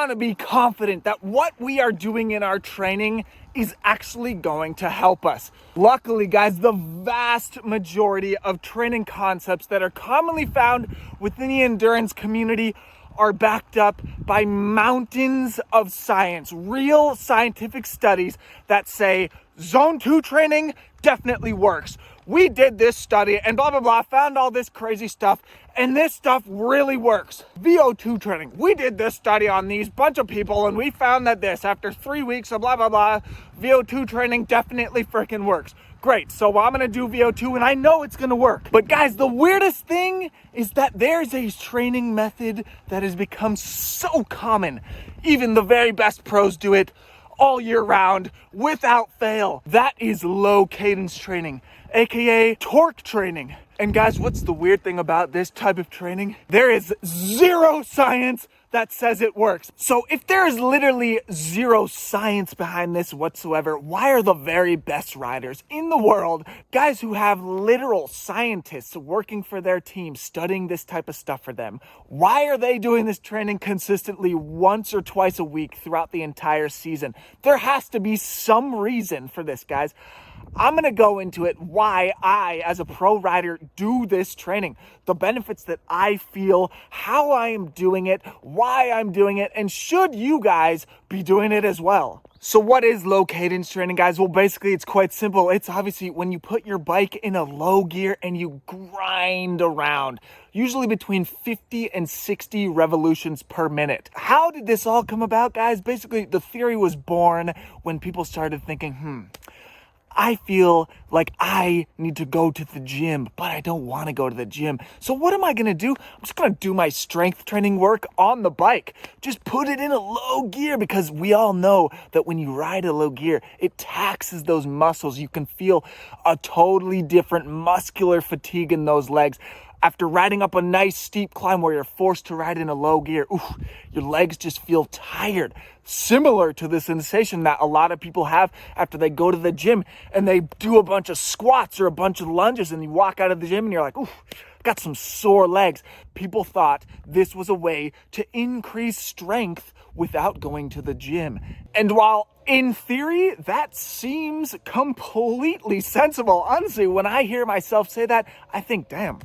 want to be confident that what we are doing in our training is actually going to help us. Luckily, guys, the vast majority of training concepts that are commonly found within the endurance community are backed up by mountains of science, real scientific studies that say zone 2 training definitely works. We did this study and blah, blah, blah, found all this crazy stuff, and this stuff really works. VO2 training, we did this study on these bunch of people, and we found that this, after 3 weeks of blah, blah, blah, VO2 training definitely freaking works. Great, so I'm gonna do VO2 and I know it's gonna work. But guys, the weirdest thing is that there's a training method that has become so common. Even the very best pros do it all year round without fail. That is low cadence training, aka torque training. And guys, what's the weird thing about this type of training? There is zero science that says it works. So if there is literally zero science behind this whatsoever, why are the very best riders in the world, guys who have literal scientists working for their team, studying this type of stuff for them, why are they doing this training consistently once or twice a week throughout the entire season? There has to be some reason for this, guys. I'm going to go into it, why I, as a pro rider, do this training, the benefits that I feel, how I am doing it, why I'm doing it, and should you guys be doing it as well. So what is low cadence training, guys? Well, basically, it's quite simple. It's obviously when you put your bike in a low gear and you grind around, usually between 50 and 60 revolutions per minute. How did this all come about, guys? Basically, the theory was born when people started thinking, I feel like I need to go to the gym, but I don't want to go to the gym. So what am I going to do? I'm just going to do my strength training work on the bike. Just put it in a low gear, because we all know that when you ride a low gear, it taxes those muscles. You can feel a totally different muscular fatigue in those legs. After riding up a nice steep climb where you're forced to ride in a low gear, your legs just feel tired. Similar to the sensation that a lot of people have after they go to the gym and they do a bunch of squats or a bunch of lunges, and you walk out of the gym and you're like, got some sore legs. People thought this was a way to increase strength without going to the gym. And while in theory, that seems completely sensible, honestly, when I hear myself say that, I think, damn,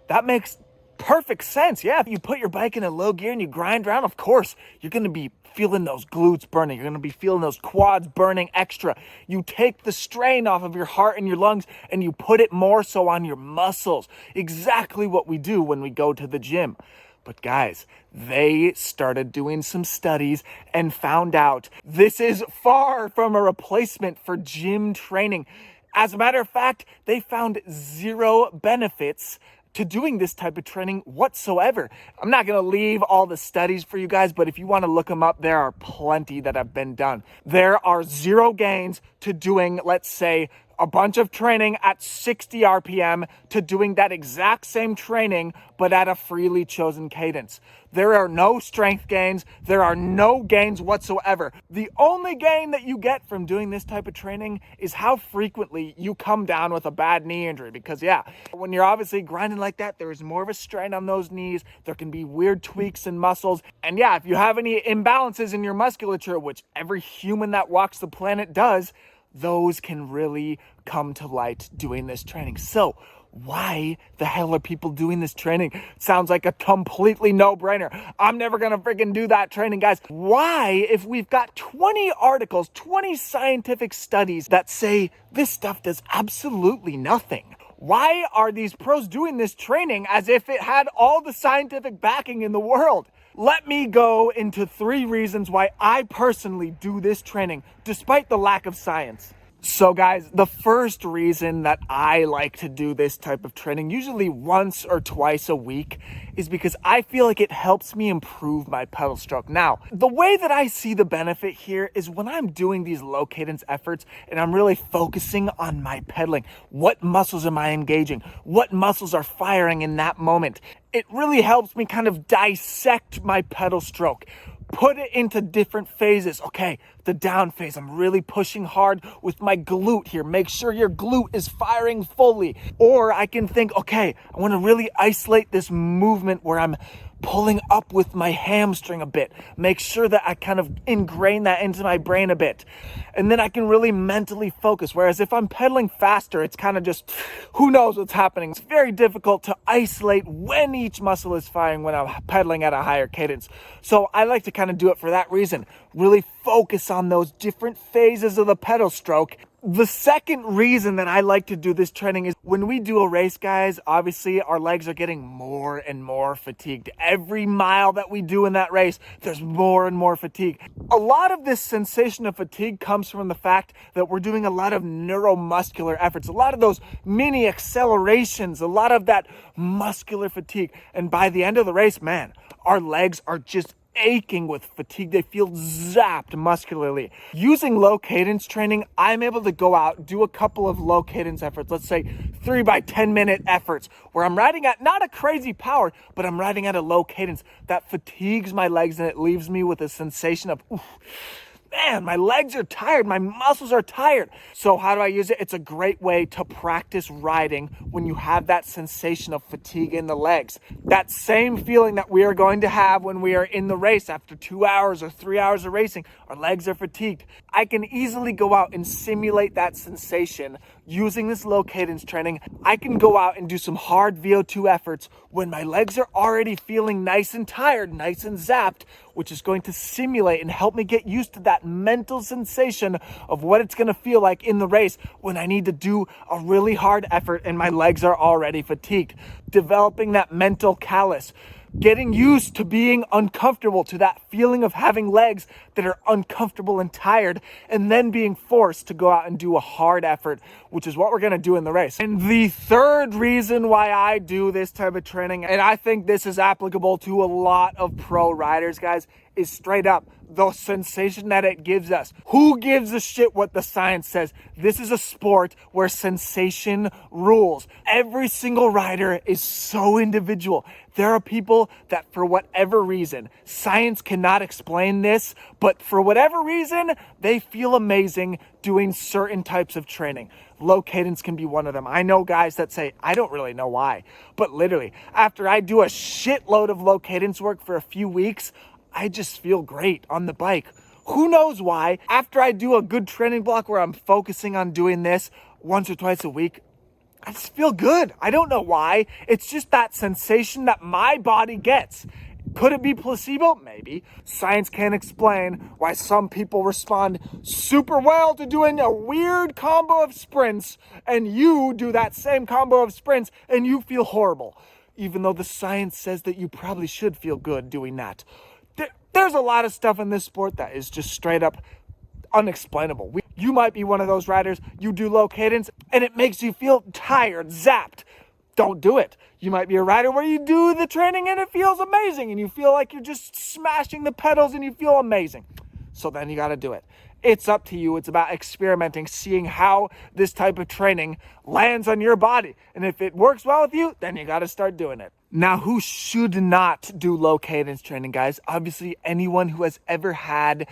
that makes perfect sense. Yeah, if you put your bike in a low gear and you grind around, of course, you're going to be feeling those glutes burning. You're going to be feeling those quads burning extra. You take the strain off of your heart and your lungs and you put it more so on your muscles. Exactly what we do when we go to the gym. But guys, they started doing some studies and found out this is far from a replacement for gym training. As a matter of fact, they found zero benefits to doing this type of training whatsoever. I'm not going to leave all the studies for you guys, but if you want to look them up, there are plenty that have been done. There are zero gains to doing, let's say, a bunch of training at 60 RPM to doing that exact same training, but at a freely chosen cadence. There are no strength gains. There are no gains whatsoever. The only gain that you get from doing this type of training is how frequently you come down with a bad knee injury. Because when you're obviously grinding like that, there is more of a strain on those knees. There can be weird tweaks in muscles. And if you have any imbalances in your musculature, which every human that walks the planet does, those can really come to light doing this training. So why the hell are people doing this training? Sounds like a completely no-brainer. I'm never gonna freaking do that training, guys. Why, if we've got 20 articles, 20 scientific studies that say this stuff does absolutely nothing, why are these pros doing this training as if it had all the scientific backing in the world? Let me go into 3 reasons why I personally do this training, despite the lack of science. So guys, the first reason that I like to do this type of training, usually once or twice a week, is because I feel like it helps me improve my pedal stroke. Now, the way that I see the benefit here is when I'm doing these low cadence efforts and I'm really focusing on my pedaling. What muscles am I engaging? What muscles are firing in that moment? It really helps me kind of dissect my pedal stroke. Put it into different phases. Okay, the down phase. I'm really pushing hard with my glute here. Make sure your glute is firing fully. Or I can think, okay, I want to really isolate this movement where I'm pulling up with my hamstring a bit. Make sure that I kind of ingrain that into my brain a bit. And then I can really mentally focus. Whereas if I'm pedaling faster, it's kind of just, who knows what's happening. It's very difficult to isolate when each muscle is firing when I'm pedaling at a higher cadence. So I like to kind of do it for that reason. Really focus on those different phases of the pedal stroke. The second reason that I like to do this training is when we do a race, guys, obviously our legs are getting more and more fatigued. Every mile that we do in that race, there's more and more fatigue. A lot of this sensation of fatigue comes from the fact that we're doing a lot of neuromuscular efforts, a lot of those mini accelerations, a lot of that muscular fatigue. And by the end of the race, man, our legs are just aching with fatigue. They feel zapped muscularly. Using low cadence training, I'm able to go out, do a couple of low cadence efforts, let's say 3 by 10 minute efforts, where I'm riding at not a crazy power, but I'm riding at a low cadence that fatigues my legs, and it leaves me with a sensation of, oof, man, my legs are tired, my muscles are tired. So how do I use it? It's a great way to practice riding when you have that sensation of fatigue in the legs. That same feeling that we are going to have when we are in the race after 2 hours or 3 hours of racing, our legs are fatigued. I can easily go out and simulate that sensation using this low cadence training. I can go out and do some hard VO2 efforts when my legs are already feeling nice and tired, nice and zapped, which is going to simulate and help me get used to that mental sensation of what it's going to feel like in the race when I need to do a really hard effort and my legs are already fatigued. Developing that mental callus. Getting used to being uncomfortable, to that feeling of having legs that are uncomfortable and tired, and then being forced to go out and do a hard effort, which is what we're going to do in the race. And the third reason why I do this type of training, and I think this is applicable to a lot of pro riders, guys, is straight up the sensation that it gives us. Who gives a shit what the science says? This is a sport where sensation rules. Every single rider is so individual. There are people that for whatever reason, science cannot explain this, but for whatever reason, they feel amazing doing certain types of training. Low cadence can be one of them. I know guys that say, I don't really know why, but literally, after I do a shitload of low cadence work for a few weeks, I just feel great on the bike. Who knows why? After I do a good training block where I'm focusing on doing this once or twice a week, I just feel good. I don't know why. It's just that sensation that my body gets. Could it be placebo? Maybe. Science can't explain why some people respond super well to doing a weird combo of sprints, and you do that same combo of sprints and you feel horrible, even though the science says that you probably should feel good doing that. There's a lot of stuff in this sport that is just straight up unexplainable. You might be one of those riders, you do low cadence and it makes you feel tired, zapped. Don't do it. You might be a rider where you do the training and it feels amazing and you feel like you're just smashing the pedals and you feel amazing. So then you got to do it. It's up to you. It's about experimenting, seeing how this type of training lands on your body. And if it works well with you, then you got to start doing it. Now, who should not do low cadence training, guys? Obviously, anyone who has ever had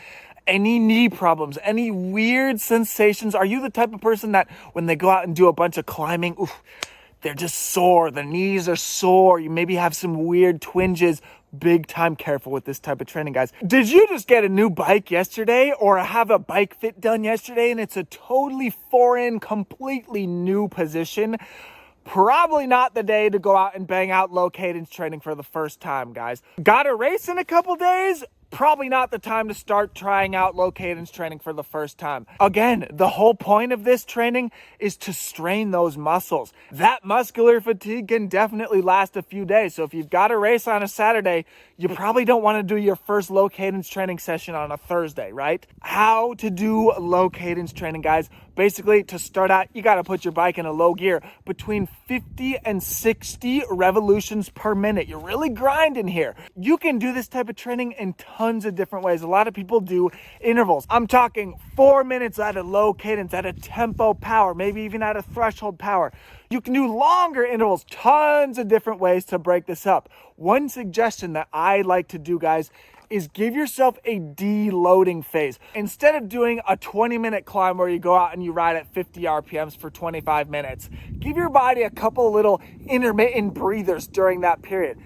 any knee problems, any weird sensations. Are you the type of person that when they go out and do a bunch of climbing, they're just sore, the knees are sore, you maybe have some weird twinges? Big time careful with this type of training, guys. Did you just get a new bike yesterday or have a bike fit done yesterday and it's a totally foreign, completely new position? Probably not the day to go out and bang out low cadence training for the first time, guys. Got a race in a couple days? Probably not the time to start trying out low cadence training for the first time. Again, the whole point of this training is to strain those muscles. That muscular fatigue can definitely last a few days. So if you've got a race on a Saturday, you probably don't want to do your first low cadence training session on a Thursday, right? How to do low cadence training, guys. Basically, to start out, you got to put your bike in a low gear between 50 and 60 revolutions per minute. You're really grinding here. You can do this type of training in tons of different ways. A lot of people do intervals. I'm talking 4 minutes at a low cadence, at a tempo power, maybe even at a threshold power. You can do longer intervals, tons of different ways to break this up. One suggestion that I like to do, guys, is give yourself a deloading phase. Instead of doing a 20-minute climb where you go out and you ride at 50 RPMs for 25 minutes, give your body a couple little intermittent breathers during that period.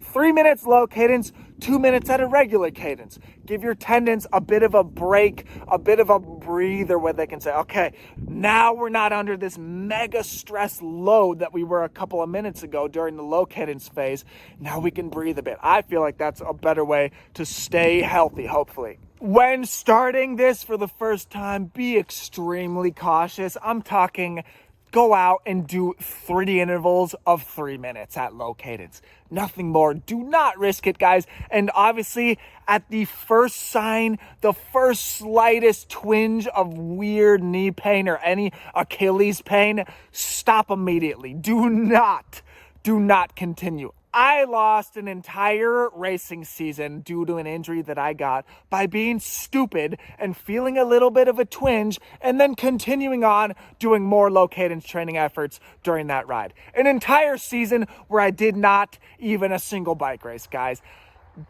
3 minutes low cadence, 2 minutes at a regular cadence. Give your tendons a bit of a break, a bit of a breather where they can say, okay, now we're not under this mega stress load that we were a couple of minutes ago during the low cadence phase. Now we can breathe a bit. I feel like that's a better way to stay healthy, hopefully. When starting this for the first time, be extremely cautious. I'm talking go out and do 3 intervals of 3 minutes at low cadence. Nothing more. Do not risk it, guys. And obviously, at the first sign, the first slightest twinge of weird knee pain or any Achilles pain, stop immediately. Do not continue. I lost an entire racing season due to an injury that I got by being stupid and feeling a little bit of a twinge and then continuing on doing more low cadence training efforts during that ride. An entire season where I did not even a single bike race, guys.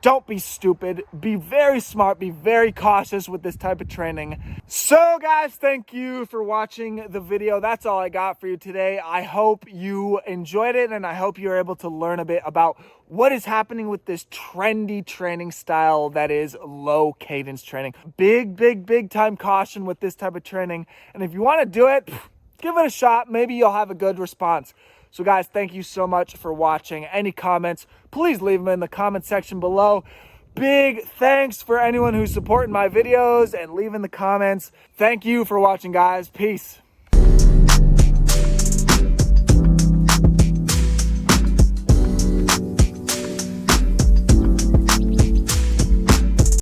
Don't be stupid. Be very smart. Be very cautious with this type of training. So guys, thank you for watching the video. That's all I got for you today. I hope you enjoyed it and I hope you're able to learn a bit about what is happening with this trendy training style that is low cadence training. Big time caution with this type of training. And if you want to do it, give it a shot. Maybe you'll have a good response. So guys, thank you so much for watching. Any comments, please leave them in the comment section below. Big thanks for anyone who's supporting my videos and leaving the comments. Thank you for watching, guys. Peace.